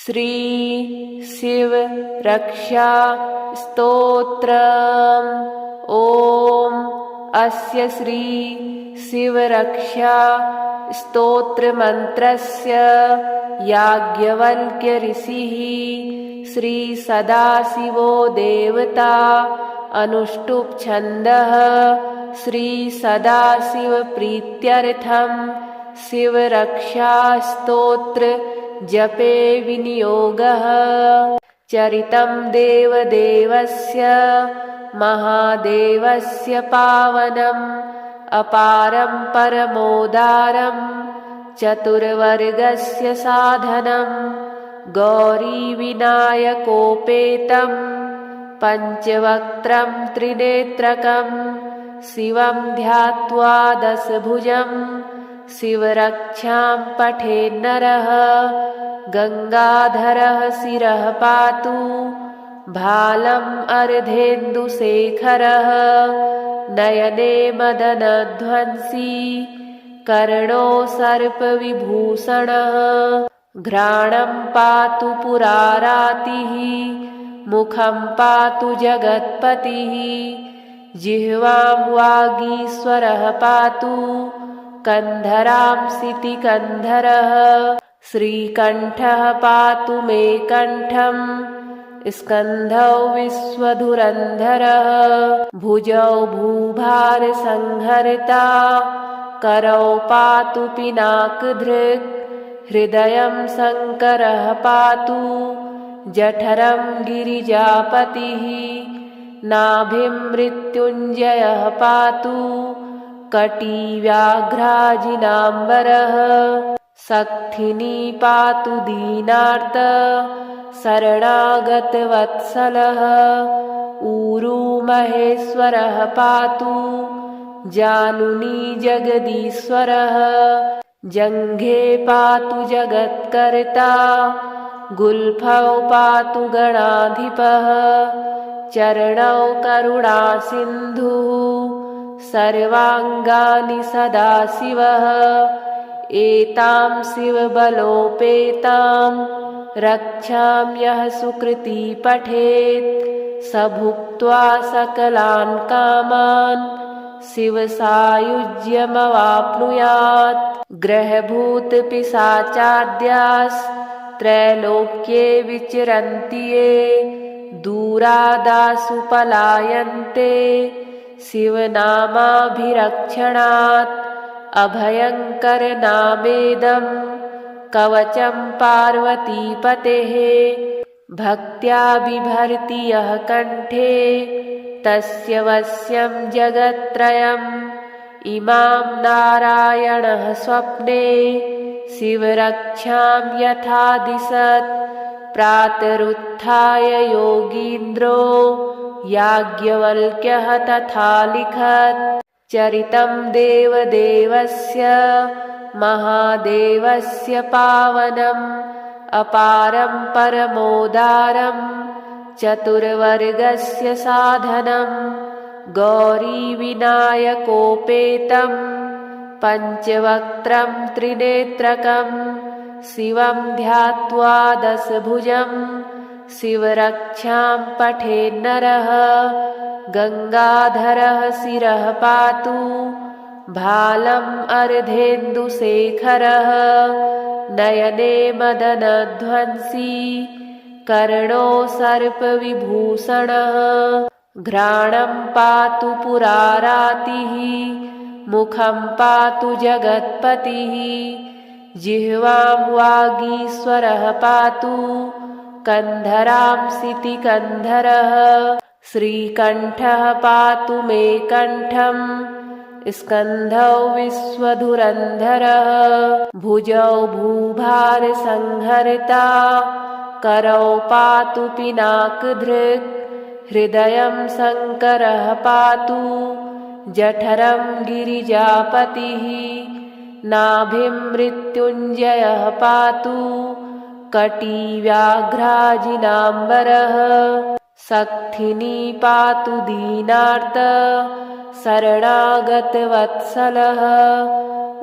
श्री शिव रक्षा स्तोत्रम्। ॐ अस्य श्री शिव रक्षा स्तोत्रमन्त्रस्य याज्ञवल्क्य ऋषिः श्री सदाशिवो देवता अनुष्टुप् छन्दः श्री सदाशिव प्रीत्यर्थं शिवरक्षा स्तोत्र जपे विनियोगः। चरितं देवदेवस्य महादेवस्य पावनम् अपारं परमोदारं चतुर्वर्गस्य साधनं गौरीविनायकोपेतं पञ्चवक्त्रं त्रिनेत्रकं शिवं ध्यात्वा दशभुजं शिवरक्षां पठेन्नरः गङ्गाधरः शिरः पातु भालम् अर्धेन्दुशेखरः नयने मदनध्वंसी कर्णो सर्पविभूषणः घ्राणं पातु पुरारातिः मुखं पातु जगत्पतिः जिह्वां वागीश्वरः पातु कन्धरां सितिकन्धरः श्रीकण्ठः पातु मे कण्ठं स्कन्धौ विश्वधुरन्धरः भुजौ भूभारसंहर्ता करौ पातु पिनाकधृक् हृदयं शङ्करः पातु जठरं गिरिजापतिः नाभिं मृत्युञ्जयः पातु कटी व्याघ्राजिनाम्बरः सक्थिनी पातु दीनार्त शरणागतवत्सलः ऊरू महेश्वरः पातु जानुनी जगदीश्वरः जङ्घे पातु जगत्कर्ता गुल्फौ पातु गणाधिपः चरणौ करुणासिन्धुः सर्वाङ्गानि सदाशिवः एतां शिवबलोपेतां रक्षां यः सुकृती पठेत् स भुक्त्वा सकलान् कामान् शिवसायुज्यमवाप्नुयात्। ग्रहभूतपिशाचाद्यास्त्रैलोक्ये विचरन्ति ये दूरादासु पलायन्ते शिवनामाभिरक्षणात् अभयङ्करनामेदं कवचं पार्वतीपतेः भक्त्या बिभर्ति यः कण्ठे तस्य वश्यं जगत्त्रयम् इमां नारायणः स्वप्ने शिवरक्षां यथा दिशत् प्रातरुत्थाय योगीन्द्रो याज्ञवल्क्यः तथा लिखत्। चरितं देवदेवस्य महादेवस्य पावनम् अपारं परमोदारं चतुर्वर्गस्य साधनं गौरीविनायकोपेतं पञ्चवक्त्रं त्रिनेत्रकं शिवं ध्यात्वा दशभुजं शिवरक्षां पठेन्नरः गङ्गाधरः शिरः पातु भालम् अर्धेन्दुशेखरः नयने मदनध्वंसी कर्णो सर्पविभूषणः घ्राणं पातु पुरारातिः मुखं पातु जगत्पतिः जिह्वां वागीश्वरः पातु कन्धरां सितिकन्धरः श्रीकण्ठः पातु मे कण्ठं स्कन्धौ विश्वधुरन्धरः भुजौ भूभारसंहर्ता करौ पातु पिनाकधृक् हृदयं शङ्करः पातु जठरं गिरिजापतिः नाभिं मृत्युञ्जयः पातु कटी व्याघ्राजिनाम्बरः सक्थिनी पातु दीनार्त शरणागतवत्सलः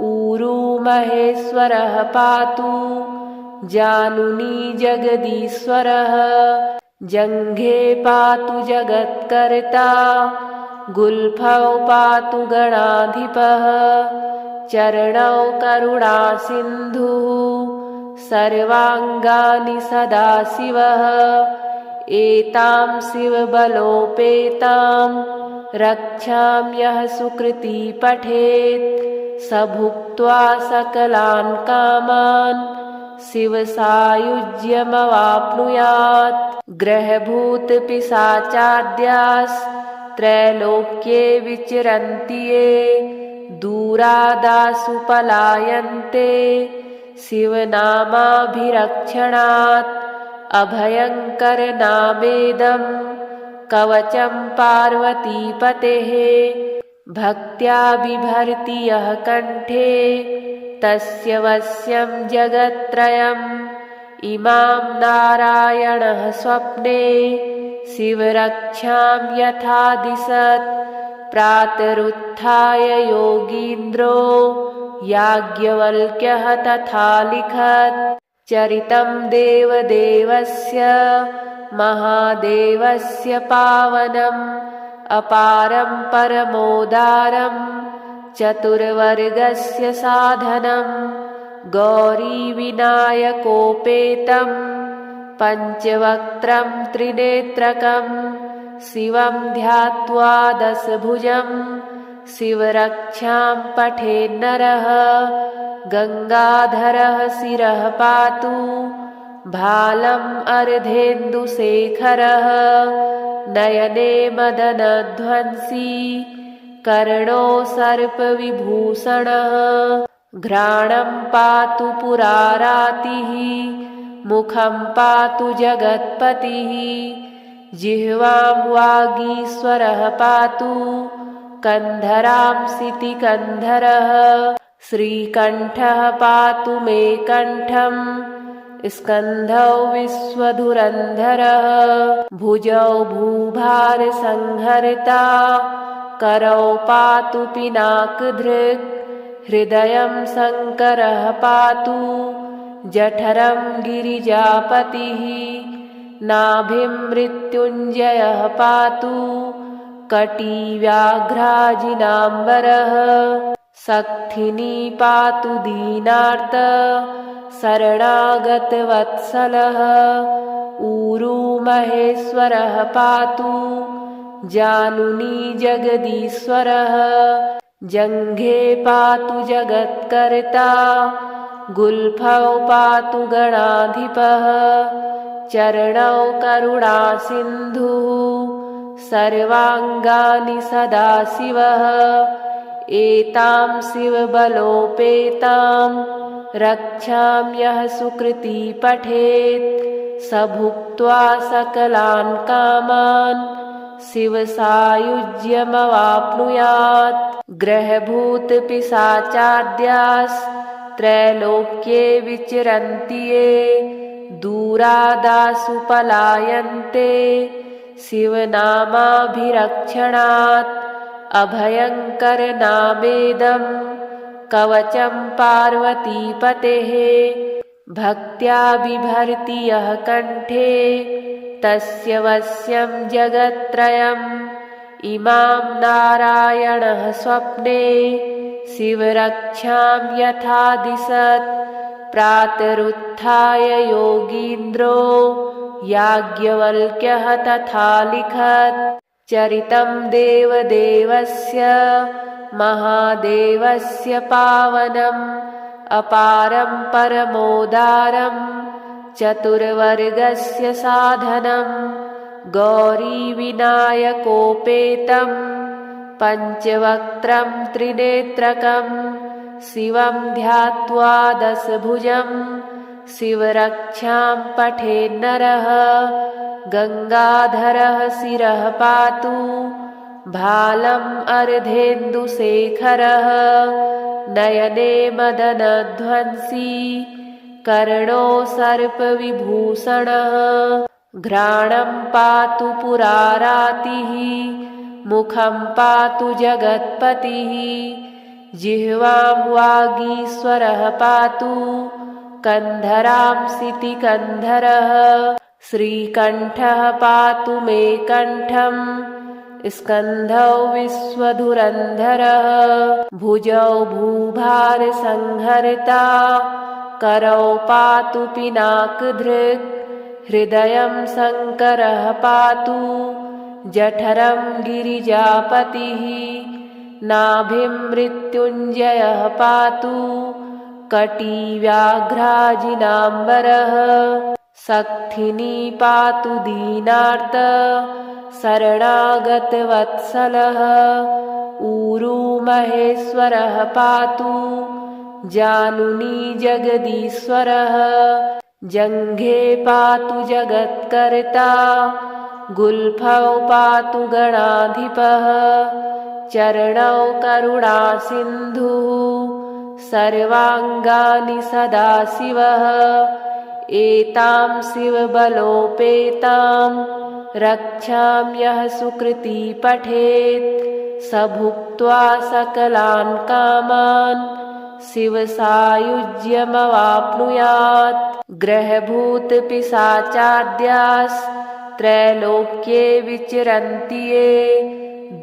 ऊरू महेश्वरः पातु जानुनी जगदीश्वरः जङ्घे पातु जगत्कर्ता गुल्फौ पातु गणाधिपः चरणौ करुणासिन्धुः सर्वाङ्गानि सदाशिवः एतां शिवबलोपेतां रक्षां यः सुकृती पठेत् स भुक्त्वा सकलान् कामान् शिवसायुज्यमवाप्नुयात् ग्रहभूतपिशाचाद्यास्त्रैलोक्ये विचरन्ति ये दूरादासु पलायन्ते शिवनामाभिरक्षणात् अभयङ्करनामेदं कवचं पार्वतीपतेः भक्त्या बिभर्ति यः कण्ठे तस्य वश्यं जगत्त्रयम् इमां नारायणः स्वप्ने शिवरक्षां यथा दिशत् प्रातरुत्थाय योगीन्द्रो याज्ञवल्क्यः तथा लिखत् चरितं देवदेवस्य महादेवस्य पावनम् अपारं परमोदारं चतुर्वर्गस्य साधनं गौरीविनायकोपेतं पञ्चवक्त्रं त्रिनेत्रकं शिवं ध्यात्वा दशभुजं शिवरक्षां पठेन्नरः गङ्गाधरः शिरः पातु भालम् अर्धेन्दुशेखरः नयने मदनध्वंसी कर्णो सर्पविभूषणः घ्राणं पातु पुरारातिः मुखं पातु जगत्पतिः जिह्वां वागीश्वरः पातु कन्धरां सितिकन्धरः श्रीकण्ठः पातु मे कण्ठं स्कन्धौ विश्वधुरन्धरः भुजौ भूभारसंहर्ता करौ पातु पिनाकधृक् हृदयं शङ्करः पातु जठरं गिरिजापतिः नाभिं मृत्युञ्जयः पातु कटिव्याघ्राजिनाम्बरः सक्थिनी पातु दीनार्त शरणागतवत्सलः ऊरू महेश्वरः पातु जानुनी जगदीश्वरः जङ्घे पातु जगत्कर्ता गुल्फौ पातु गणाधिपः चरणौ करुणासिन्धुः सर्वाङ्गानि सदाशिवः एतां शिवबलोपेतां रक्षां यः सुकृती पठेत् स भुक्त्वा सकलान् कामान् शिवसायुज्यमवाप्नुयात् ग्रहभूतपिशाचाद्यास्त्रैलोक्ये विचरन्ति ये दूरादासु पलायन्ते शिवनामाभिरक्षणात् अभयङ्करनामेदं कवचं पार्वतीपतेः भक्त्या बिभर्ति यः कण्ठे तस्य वश्यं जगत्त्रयम् इमां नारायणः स्वप्ने शिवरक्षां यथा दिशत् प्रातरुत्थाय योगीन्द्रो याज्ञवल्क्यः तथा लिखत् चरितं देवदेवस्य महादेवस्य पावनम् अपारं परमोदारं चतुर्वर्गस्य साधनं गौरीविनायकोपेतं पञ्चवक्त्रं त्रिनेत्रकं शिवं ध्यात्वा दशभुजं शिवरक्षां पठेन्नरः गङ्गाधरः शिरः पातु भालम् अर्धेन्दुशेखरः नयने मदनध्वंसी कर्णो सर्पविभूषणः घ्राणं पातु पुरारातिः मुखं पातु जगत्पतिः जिह्वां वागीश्वरः पातु कन्धरांसिति कन्धरः श्रीकण्ठः पातु मे कण्ठम् स्कन्धौ विश्वधुरन्धरः भुजौ भूभारसंहर्ता करौ पातु पिनाकधृक् हृदयं शङ्करः पातु जठरं गिरिजापतिः नाभिं मृत्युञ्जयः पातु कटिव्याघ्राजिनाम्बरः सक्थिनी पातु दीनार्त शरणागतवत्सलः ऊरू महेश्वरः पातु जानुनी जगदीश्वरः जङ्घे पातु जगत्कर्ता गुल्फौ पातु गणाधिपः चरणौ करुणासिन्धुः सर्वाङ्गानि सदाशिवः एतां शिवबलोपेतां रक्षां यः सुकृती पठेत् स भुक्त्वा सकलान् कामान् शिवसायुज्यमवाप्नुयात् ग्रहभूतपिशाचाद्यास्त्रैलोक्ये विचरन्ति ये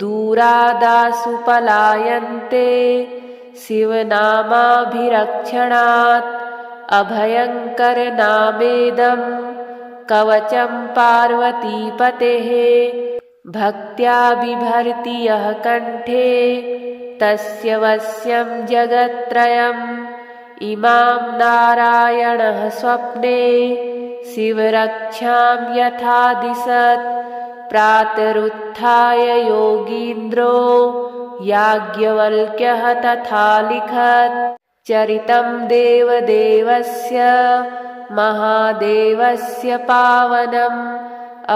दूरादासु पलायन्ते शिवनामाभिरक्षणात् अभयङ्करनामेदं कवचं पार्वतीपतेः भक्त्या बिभर्ति यः कण्ठे तस्य वश्यं जगत्त्रयम् इमां नारायणः स्वप्ने शिवरक्षां यथा दिशत् प्रातरुत्थाय योगीन्द्रो याज्ञवल्क्यः तथा लिखत् चरितं देवदेवस्य महादेवस्य पावनम्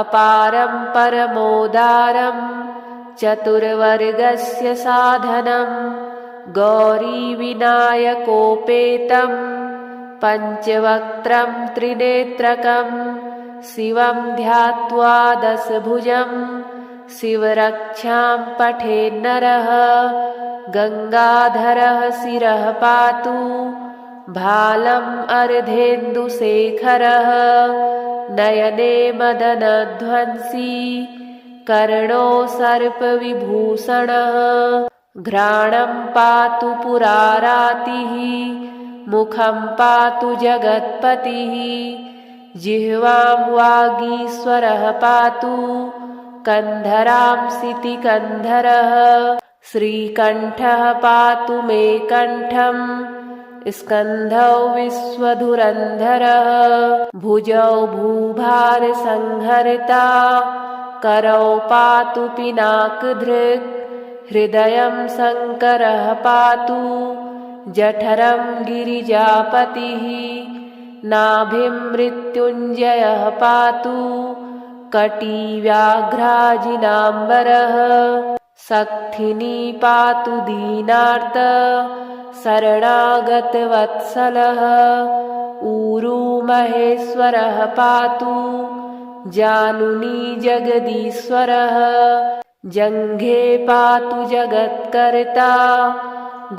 अपारं परमोदारं चतुर्वर्गस्य साधनं गौरीविनायकोपेतं पञ्चवक्त्रं त्रिनेत्रकं शिवं ध्यात्वा दशभुजं शिवरक्षां पठेन्नरः गङ्गाधरः शिरः पातु भालम् अर्धेन्दुशेखरः नयने मदनध्वंसी कर्णो सर्पविभूषणः घ्राणं पातु पुरारातिः मुखं पातु जगत्पतिः जिह्वां वागीश्वरः पातु कन्धरांसिति कन्धरः श्रीकण्ठः पातु मे कण्ठम् स्कन्धौ विश्वधुरन्धरः भुजौ भूभारसंहर्ता करौ पातु पिनाकधृक् हृदयं शङ्करः पातु जठरं गिरिजापतिः नाभिं मृत्युञ्जयः पातु कटिव्याघ्राजिनाम्बरः सक्थिनी पातु दीनार्त शरणागतवत्सलः ऊरू महेश्वरः पातु जानुनी जगदीश्वरः जङ्घे पातु जगत्कर्ता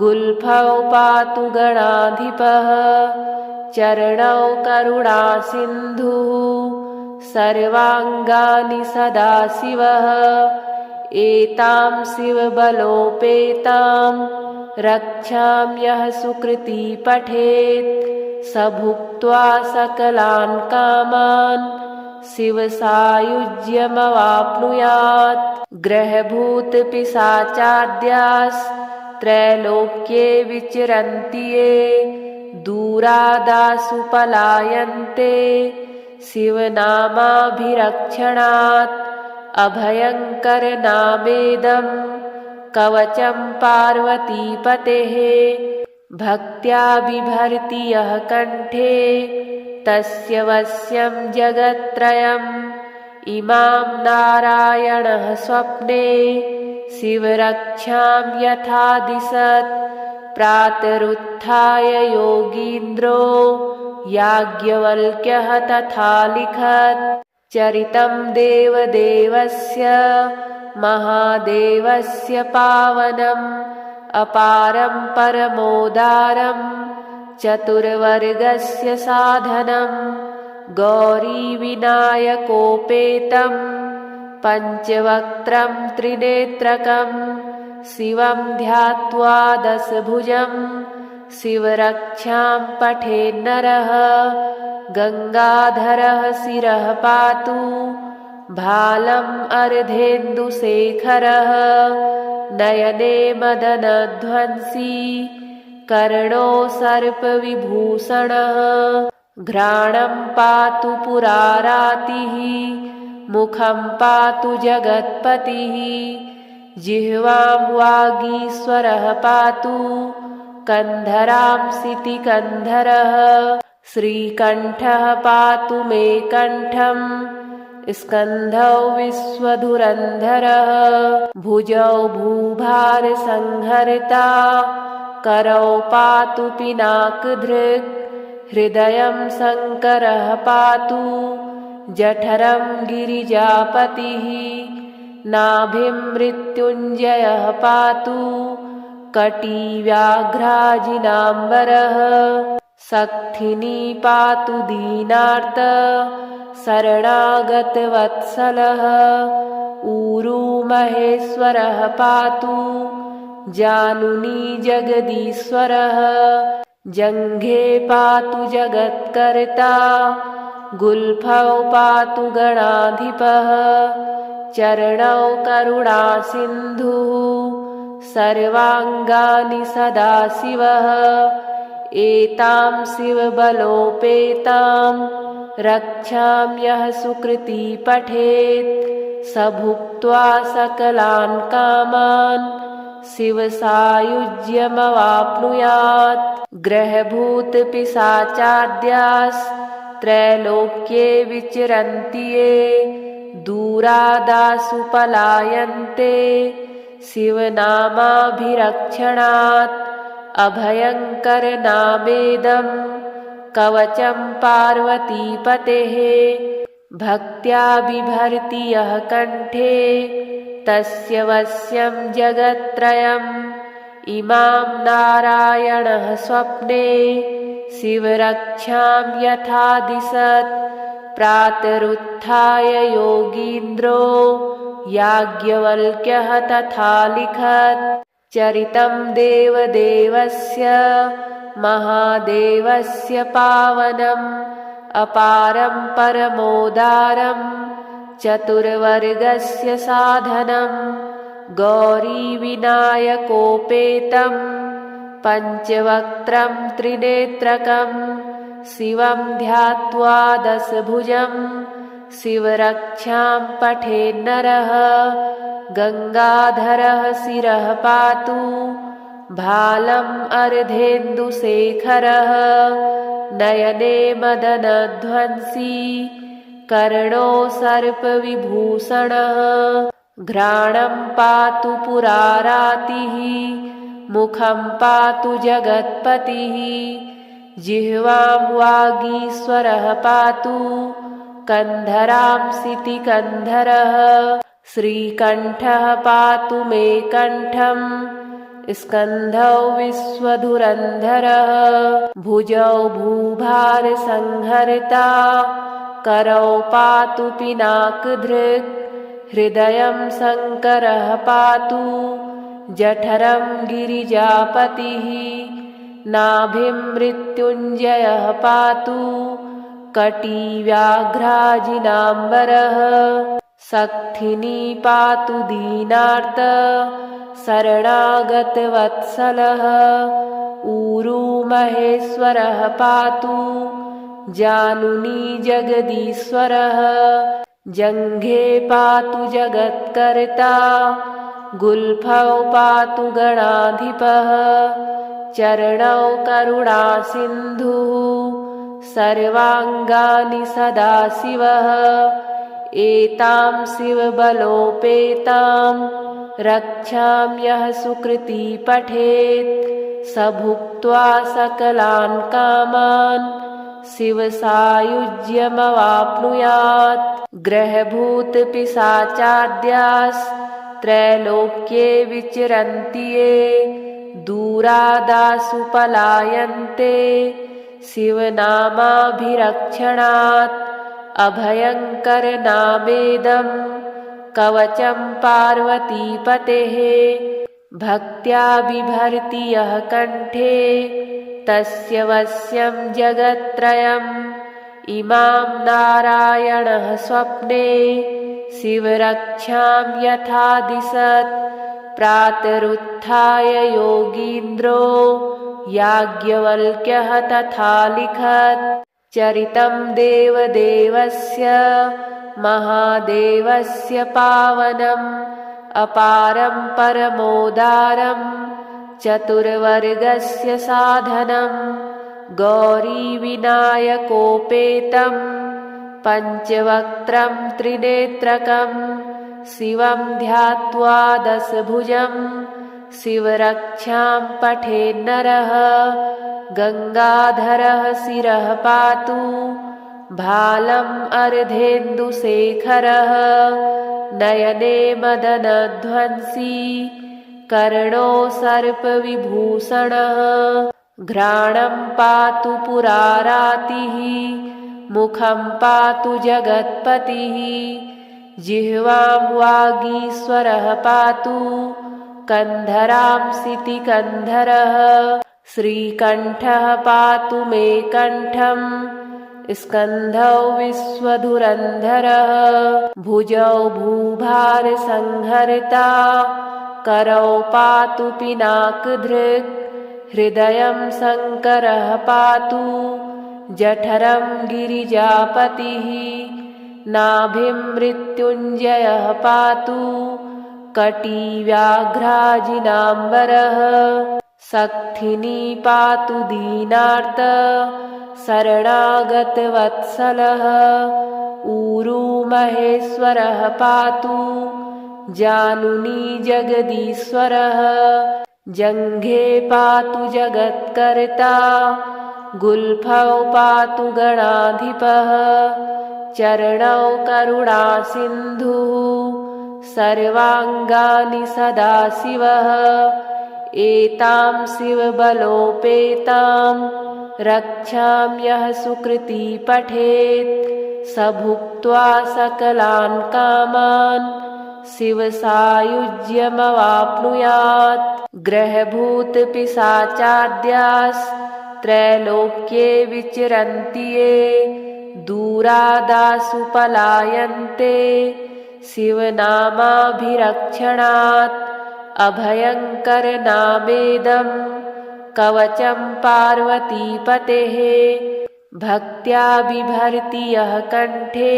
गुल्फौ पातु गणाधिपः चरणौ करुणासिन्धुः सर्वाङ्गानि सदाशिवः एतां शिवबलोपेतां रक्षां यः सुकृती पठेत् स भुक्त्वा सकलान् कामान् शिवसायुज्यमवाप्नुयात् ग्रहभूतपिशाचाद्यास्त्रैलोक्ये विचरन्ति ये दूरादासु पलायन्ते शिवनामाभिरक्षणात् अभयङ्करनामेदं कवचं पार्वतीपतेः भक्त्या बिभर्ति यः कण्ठे तस्य वश्यं जगत्त्रयम् इमां नारायणः स्वप्ने शिवरक्षां यथा दिशत् प्रातरुत्थाय योगीन्द्रो याज्ञवल्क्यः तथा लिखत् चरितं देवदेवस्य महादेवस्य पावनम् अपारं परमोदारं चतुर्वर्गस्य साधनं गौरीविनायकोपेतं पञ्चवक्त्रं त्रिनेत्रकं शिवं ध्यात्वा दशभुजं शिवरक्षां पठेन्नरः गङ्गाधरः शिरः पातु भालम् अर्धेन्दुशेखरः नयने मदनध्वंसी कर्णो सर्पविभूषणः घ्राणं पातु पुरारातिः मुखं पातु जगत्पतिः जिह्वां वागीश्वरः पातु कन्धरां सितिकन्धरः श्रीकण्ठः पातु मे कण्ठं स्कन्धौ विश्वधुरन्धरः भुजौ भूभारसंहर्ता करौ पातु पिनाकधृक् हृदयं शङ्करः पातु जठरं गिरिजापतिः नाभिं मृत्युञ्जयः पातु कटिव्याघ्राजिनाम्बरः सक्थिनी पातु दीनार्त शरणागतवत्सलः ऊरू महेश्वरः पातु जानुनी जगदीश्वरः जङ्घे पातु जगत्कर्ता गुल्फौ पातु गणाधिपः चरणौ करुणासिन्धुः सर्वाङ्गानि सदाशिवः एतां शिवबलोपेतां रक्षां यः सुकृती पठेत् स भुक्त्वा सकलान् कामान् शिवसायुज्यमवाप्नुयात् ग्रहभूतपिशाचाद्यास्त्रैलोक्ये विचरन्ति ये दूरादासु पलायन्ते शिवनामाभिरक्षणात् अभयङ्करनामेदं कवचं पार्वतीपतेः भक्त्या बिभर्ति यः कण्ठे तस्य वश्यं जगत्त्रयम् इमां नारायणः स्वप्ने शिवरक्षां यथा दिशत् प्रातरुत्थाय योगीन्द्रो याज्ञवल्क्यः तथा लिखत् चरितं देवदेवस्य महादेवस्य पावनम् अपारं परमोदारं चतुर्वर्गस्य साधनं गौरीविनायकोपेतं पञ्चवक्त्रं त्रिनेत्रकं शिवं ध्यात्वा दशभुजं शिवरक्षां पठेन्नरः गङ्गाधरः शिरः पातु भालम् अर्धेन्दुशेखरः नयने मदनध्वंसी कर्णो सर्पविभूषणः घ्राणं पातु पुरारातिः मुखं पातु जगत्पतिः जिह्वां वागीश्वरः पातु कन्धरां सितिकन्धरः श्रीकण्ठः पातु मे कण्ठं स्कन्धौ विश्वधुरन्धरः भुजौ भूभारसंहर्ता करौ पातु पिनाकधृक् हृदयं शङ्करः पातु जठरं गिरिजापतिः नाभिं मृत्युञ्जयः पातु कटिव्याघ्राजिनाम्बरः सक्थिनी पातु दीनार्त शरणागतवत्सलः ऊरू महेश्वरः पातु जानुनी जगदीश्वरः जङ्घे पातु जगत्कर्ता गुल्फौ पातु गणाधिपः चरणौ करुणासिन्धुः सर्वाङ्गानि सदाशिवः एतां शिवबलोपेतां रक्षां यः सुकृती पठेत् स भुक्त्वा सकलान् कामान् शिवसायुज्यमवाप्नुयात् ग्रहभूतपिशाचाद्यास्त्रैलोक्ये विचरन्ति ये दूरादासु पलायन्ते शिवनामाभिरक्षणात् अभयङ्करनामेदं कवचं पार्वतीपतेः भक्त्या बिभर्ति यः कण्ठे तस्य वश्यं जगत्त्रयम् इमां नारायणः स्वप्ने शिवरक्षां यथा दिशत् प्रातरुत्थाय योगीन्द्रो याज्ञवल्क्यः तथा लिखत् चरितं देवदेवस्य महादेवस्य पावनम् अपारं परमोदारं चतुर्वर्गस्य साधनं गौरीविनायकोपेतं पञ्चवक्त्रं त्रिनेत्रकं शिवं ध्यात्वा दशभुजं शिवरक्षां पठेन्नरः गङ्गाधरः शिरः पातु भालम् अर्धेन्दुशेखरः नयने मदनध्वंसी कर्णो सर्पविभूषणः घ्राणं पातु पुरारातिः मुखं पातु जगत्पतिः जिह्वां वागीश्वरः पातु कन्धरां सितिकन्धरः श्रीकण्ठः पातु मे कण्ठम् स्कन्धौ विश्वधुरन्धरः भुजौ भूभारसंहर्ता करौ पातु पिनाकधृक् हृदयं शङ्करः पातु जठरं गिरिजापतिः नाभिं मृत्युञ्जयः पातु कटी व्याघ्राजिनाम्बरः सक्थिनी पातु दीनार्त शरणागतवत्सलः ऊरू महेश्वरः पातु जानुनी जगदीश्वरः जङ्घे पातु जगत्कर्ता गुल्फौ पातु गणाधिपः चरणौ करुणासिन्धुः सर्वाङ्गानि सदाशिवः एतां शिवबलोपेतां रक्षां यः सुकृती पठेत् स भुक्त्वा सकलान् कामान् शिवसायुज्यमवाप्नुयात् ग्रहभूतपिशाचाद्यास्त्रैलोक्ये विचरन्ति ये दूरादासु पलायन्ते शिवनामाभिरक्षणात् अभयङ्करनामेदं कवचं पार्वतीपतेः भक्त्या बिभर्ति यः कण्ठे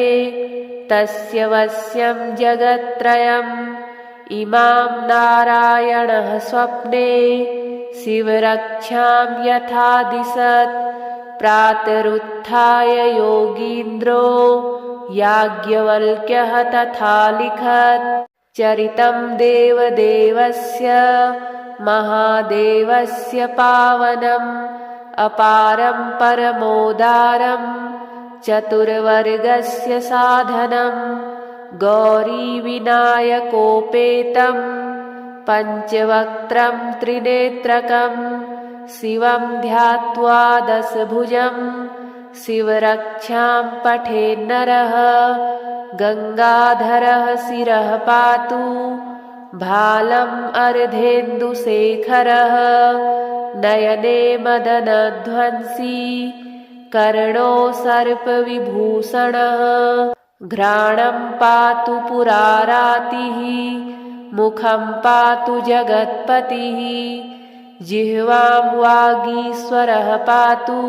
तस्य वश्यं जगत्त्रयम् इमां नारायणः स्वप्ने शिवरक्षां यथा दिशत् प्रातरुत्थाय योगीन्द्रो याज्ञवल्क्यः तथा लिखत् चरितं देवदेवस्य महादेवस्य पावनम् अपारं परमोदारं चतुर्वर्गस्य साधनं गौरीविनायकोपेतं पञ्चवक्त्रं त्रिनेत्रकं शिवं ध्यात्वा दशभुजं शिवरक्षां पठेन्नरः गङ्गाधरः शिरः पातु भालम् अर्धेन्दुशेखरः नयने मदनध्वंसी कर्णो सर्पविभूषणः घ्राणं पातु पुरारातिः मुखं पातु जगत्पतिः जिह्वां वागीश्वरः पातु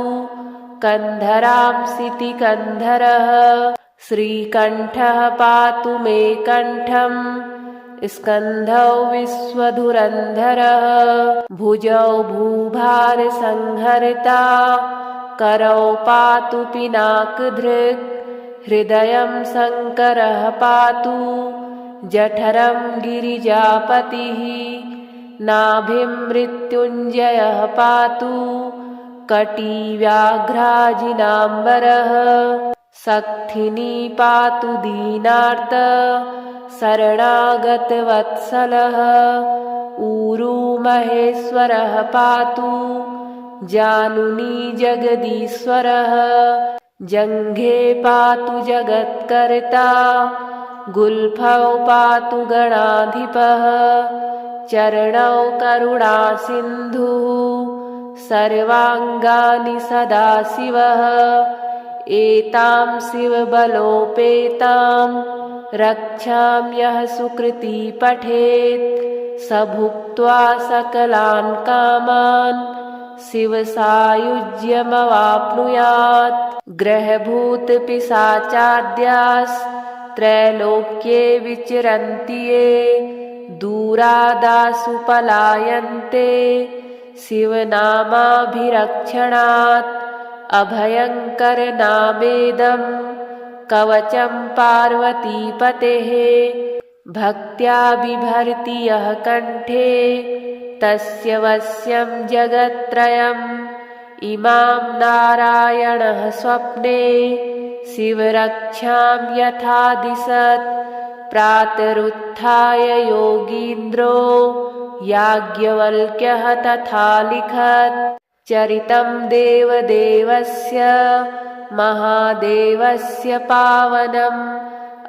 कन्धरां सितिकन्धरः श्रीकण्ठः पातु मे कण्ठम् स्कन्धौ विश्वधुरन्धरः भुजौ भूभारसंहर्ता करौ पातु पिनाकधृक् हृदयं शङ्करः पातु जठरं गिरिजापतिः नाभिं मृत्युञ्जयः पातु कटी व्याघ्राजिनाम्बरः सक्थिनी पातु दीनार्त शरणागतवत्सलः ऊरू महेश्वरः पातु जानुनी जगदीश्वरः जङ्घे पातु जगत्कर्ता गुल्फौ पातु गणाधिपः चरणौ करुणासिन्धुः सर्वाङ्गानि सदाशिवः एतां शिवबलोपेतां रक्षाम्यः सुकृती पठेत् स भुक्त्वा सकलान् कामान् शिवसायुज्यमवाप्नुयात् ग्रहभूतपिशाचाद्यास्त्रैलोक्ये विचरन्ति ये दूरादासु पलायन्ते शिवनामाभिरक्षणात् अभयङ्करनामेदं कवचं पार्वतीपतेः भक्त्या बिभर्ति यः कण्ठे तस्य वश्यं जगत्त्रयम् इमां नारायणः स्वप्ने शिवरक्षां यथा दिशत् प्रातरुत्थाय योगीन्द्रो याज्ञवल्क्यः तथा लिखत् चरितं देवदेवस्य महादेवस्य पावनम्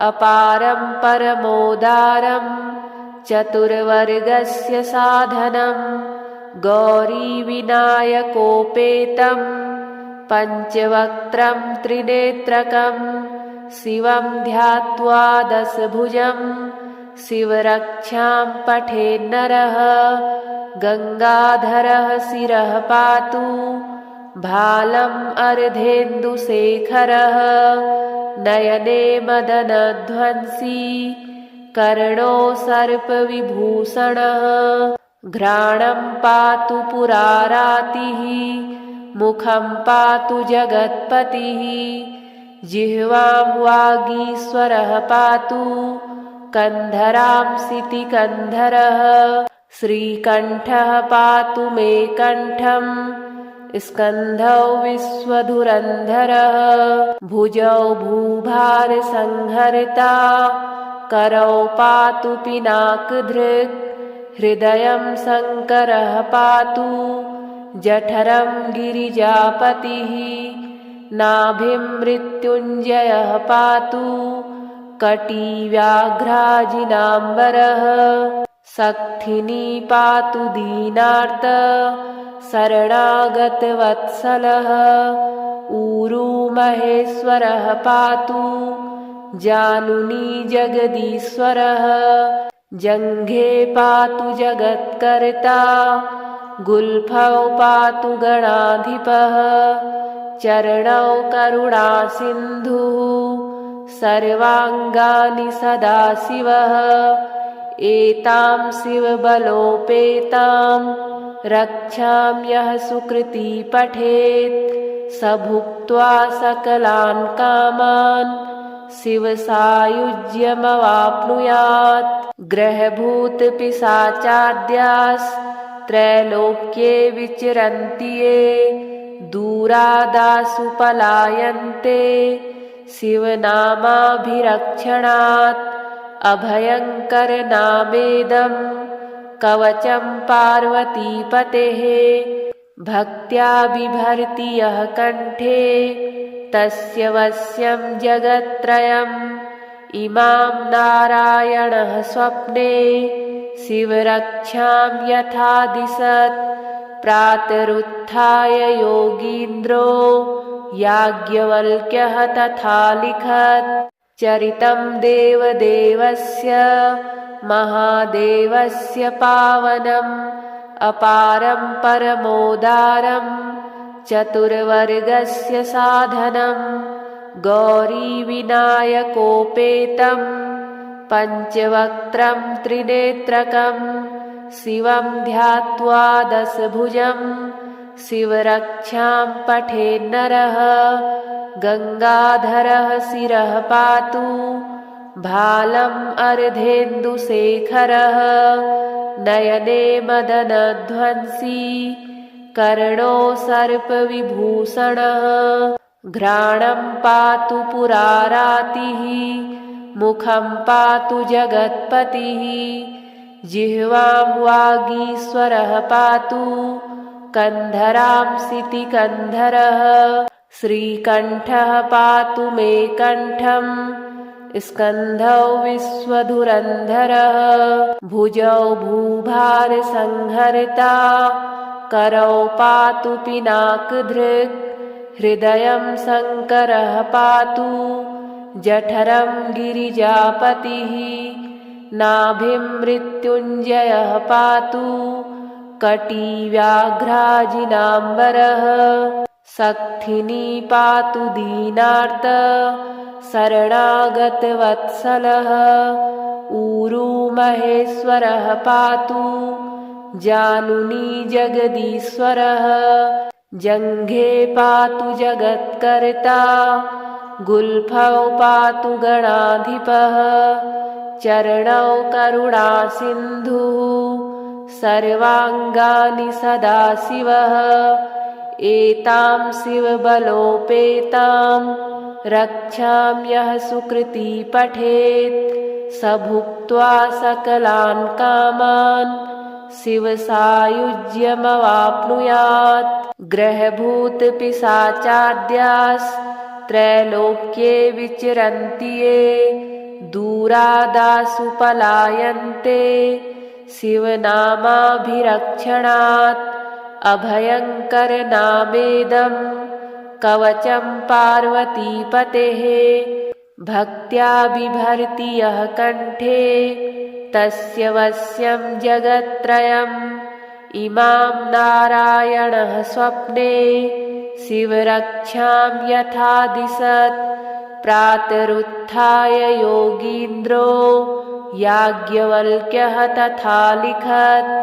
अपारं परमोदारं चतुर्वर्गस्य साधनं गौरीविनायकोपेतं पञ्चवक्त्रं त्रिनेत्रकं शिवं ध्यात्वा दशभुजं शिवरक्षां पठेन्नरः गङ्गाधरः शिरः पातु भालम् अर्धेन्दुशेखरः नयने मदनध्वंसी कर्णो सर्पविभूषणः घ्राणं पातु पुरारातिः मुखं पातु जगत्पतिः जिह्वां वागीश्वरः पातु कन्धरां सितिकन्धरः श्रीकण्ठः पातु मे कण्ठम् स्कन्धौ विश्वधुरन्धरः भुजौ भूभारसंहर्ता करौ पातु पिनाकधृक् हृदयं शङ्करः पातु जठरं गिरिजापतिः नाभिं मृत्युञ्जयः पातु कटी व्याघ्राजिनाम्बरः सक्थिनी पातु दीनार्त शरणागतवत्सलः ऊरू महेश्वरः पातु जानुनी जगदीश्वरः जङ्घे पातु जगत्कर्ता गुल्फौ पातु गणाधिपः चरणौ करुणासिन्धुः सर्वाङ्गानि सदाशिवः एतां शिवबलोपेतां रक्षाम्यः सुकृती पठेत् स भुक्त्वा सकलान् कामान् शिवसायुज्यमवाप्नुयात् ग्रहभूतपिशाचाद्यास्त्रैलोक्ये विचरन्ति ये दूरादासु पलायन्ते शिवनामाभिरक्षणात् अभयङ्करनामेदं कवचं पार्वतीपतेः भक्त्या बिभर्ति यः कण्ठे तस्य वश्यं जगत्त्रयम् इमां नारायणः स्वप्ने शिवरक्षां यथा दिशत् प्रातरुत्थाय योगीन्द्रो याज्ञवल्क्यः तथा लिखत् चरितं देवदेवस्य महादेवस्य पावनम् अपारं परमोदारं चतुर्वर्गस्य साधनं गौरीविनायकोपेतं पञ्चवक्त्रं त्रिनेत्रकं शिवं ध्यात्वा दशभुजं शिवरक्षां पठेन्नरः गङ्गाधरः शिरः पातु भालम् अर्धेन्दुशेखरः नयने मदनध्वंसी कर्णो सर्पविभूषणः घ्राणं पातु पुरारातिः मुखं पातु जगत्पतिः जिह्वां वागीश्वरः पातु कन्धरांसिति कन्धरः श्रीकण्ठः पातु मे कण्ठं स्कन्धौ विश्वधुरन्धरः भुजौ भूभारसंहर्ता करौ पातु पिनाकधृक् हृदयं शङ्करः पातु जठरं गिरिजापतिः नाभिं मृत्युञ्जयः पातु कटिव्याघ्राजिनाम्बरः सक्थिनी पातु दीनार्त शरणागतवत्सलः ऊरू महेश्वरः पातु जानुनी जगदीश्वरः जङ्घे पातु जगत्कर्ता गुल्फौ पातु गणाधिपः चरणौ करुणासिन्धुः सर्वाङ्गानि सदाशिवः एतां शिवबलोपेतां रक्षाम्यः सुकृती पठेत् स भुक्त्वा सकलान् कामान् शिवसायुज्यमवाप्नुयात् ग्रहभूतपिशाचाद्यास्त्रैलोक्ये विचरन्ति ये दूरादासु पलायन्ते शिवनामाभिरक्षणात् अभयङ्करनामेदं कवचं पार्वतीपतेः भक्त्या बिभर्ति यः कण्ठे तस्य वश्यं जगत्त्रयम् इमां नारायणः स्वप्ने शिवरक्षां यथा दिशत् प्रातरुत्थाय योगीन्द्रो याज्ञवल्क्यः तथा लिखत्।